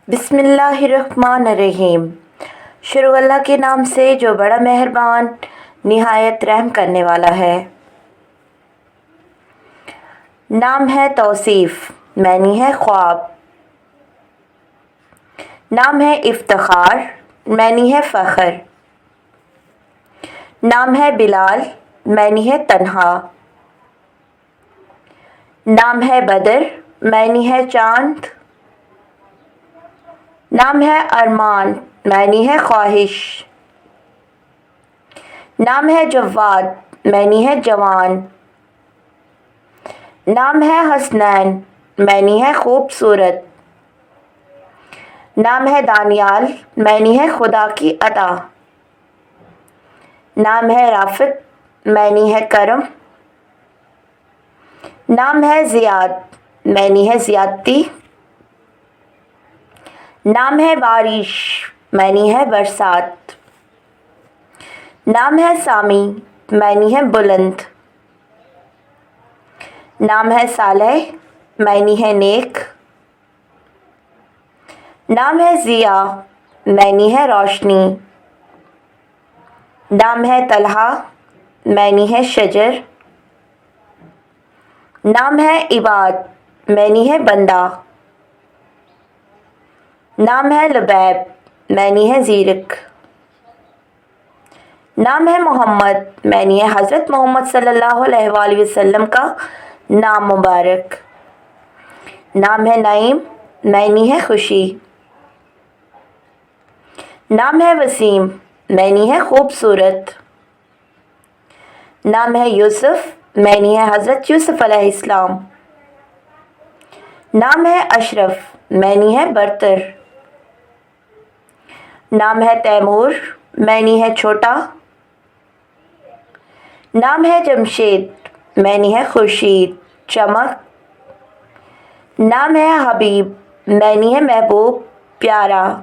بسم اللہ الرحمن الرحیم۔ شروع اللہ کے نام سے جو بڑا مہربان نہایت رحم کرنے والا ہے۔ نام ہے توصیف، معنی ہے خواب۔ نام ہے افتخار، معنی ہے فخر۔ نام ہے بلال، معنی ہے تنہا۔ نام ہے بدر، معنی ہے چاند۔ نام ہے ارمان، معنی ہے خواہش۔ نام ہے جواد، معنی ہے جوان۔ نام ہے حسنین، معنی ہے خوبصورت۔ نام ہے دانیال، معنی ہے خدا کی عطا۔ نام ہے رافت، معنی ہے کرم۔ نام ہے زیاد، معنی ہے زیادتی۔ نام ہے بارش، معنی ہے برسات۔ نام ہے سامی، معنی ہے بلند۔ نام ہے صالح، معنی ہے نیک۔ نام ہے ضیاء، معنی ہے روشنی۔ نام ہے طلحہ، معنی ہے شجر۔ نام ہے عباد، معنی ہے بندہ۔ نام ہے لبیب، معنی ہے زیرک۔ نام ہے محمد، معنی ہے حضرت محمد صلی اللہ علیہ وآلہ وسلم کا نام مبارک۔ نام ہے نعیم، معنی ہے خوشی۔ نام ہے وسیم، معنی ہے خوبصورت۔ نام ہے یوسف، معنی ہے حضرت یوسف علیہ السلام۔ نام ہے اشرف، معنی ہے برتر۔ نام ہے تیمور، معنی ہے چھوٹا۔ نام ہے جمشید، معنی ہے خورشید، چمک۔ نام ہے حبیب، معنی ہے محبوب، پیارا۔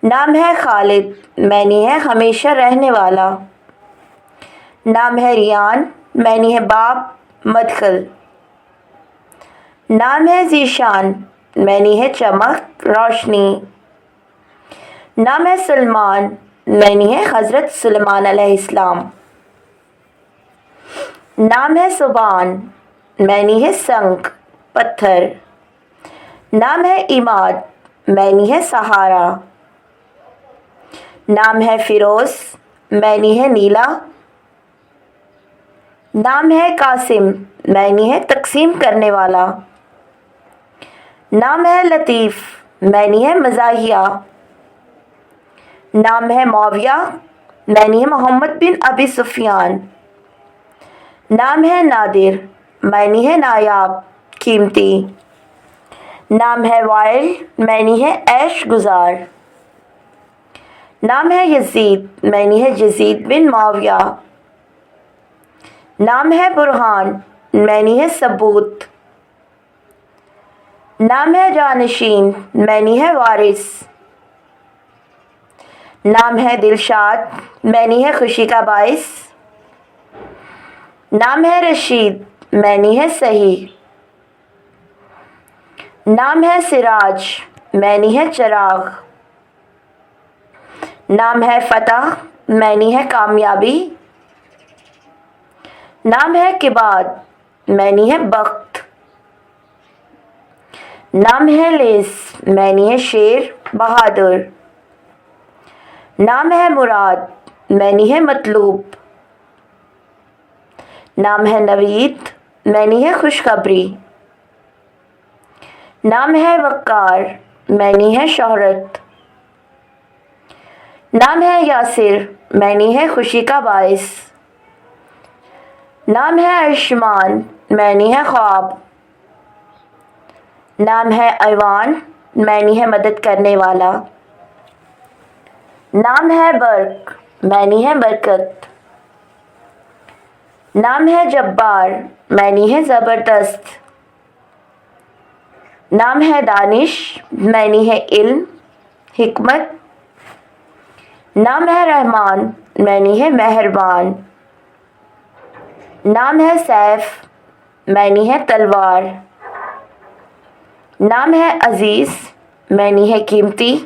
نام ہے خالد، معنی ہے ہمیشہ رہنے والا۔ نام ہے ریان، معنی ہے باب، مدخل۔ نام ہے ذیشان، معنی ہے چمک، روشنی۔ نام ہے سلمان، معنی ہے حضرت سلیمان علیہ السلام۔ نام ہے سبحان، معنی ہے سنگ، پتھر۔ نام ہے عماد، معنی ہے سہارا۔ نام ہے فیروز، معنی ہے نیلا۔ نام ہے قاسم، معنی ہے تقسیم کرنے والا۔ نام ہے لطیف، معنی ہے مزاحیہ۔ نام ہے معاویہ، معنی ہے محمد بن ابی سفیان۔ نام ہے نادر، معنی ہے نایاب، قیمتی۔ نام ہے وائل، معنی ہے عیش گزار۔ نام ہے یزید، معنی ہے یزید بن معاویہ۔ نام ہے برہان، معنی ہے ثبوت۔ نام ہے جانشین، معنی ہے وارث۔ نام ہے دلشاد، معنی ہے خوشی کا باعث۔ نام ہے رشید، معنی ہے صحیح۔ نام ہے سراج، معنی ہے چراغ۔ نام ہے فتح، معنی ہے کامیابی۔ نام ہے کباد، معنی ہے بخت۔ نام ہے لیس، معنی ہے شیر، بہادر۔ نام ہے مراد، معنی ہے مطلوب۔ نام ہے نوید، معنی ہے خوشخبری۔ نام ہے وقار، معنی ہے شہرت۔ نام ہے یاسر، معنی ہے خوشی کا باعث۔ نام ہے عثمان، معنی ہے خواب۔ نام ہے ایوان، معنی ہے مدد کرنے والا۔ نام ہے برق، معنی ہے برکت۔ نام ہے جبار، معنی ہے زبردست۔ نام ہے دانش، معنی ہے علم، حکمت۔ نام ہے رحمان، معنی ہے مہربان۔ نام ہے سیف، معنی ہے تلوار۔ نام ہے عزیز، معنی ہے قیمتی.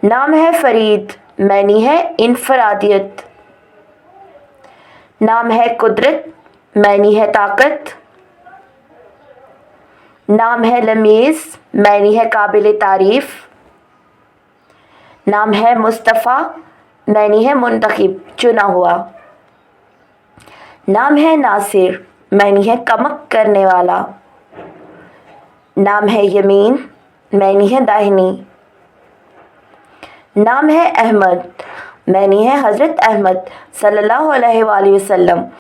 نام ہے فرید، معنی ہے انفرادیت. نام ہے قدرت، معنی ہے طاقت. نام ہے لمیز، معنی ہے قابل تعریف. نام ہے مصطفیٰ، معنی ہے منتخب، چنا ہوا. نام ہے ناصر، معنی ہے کمک کرنے والا. نام ہے یمین، معنی ہے داہنی. نام ہے احمد، معنی ہے حضرت احمد صلی اللہ علیہ وآلہ وسلم.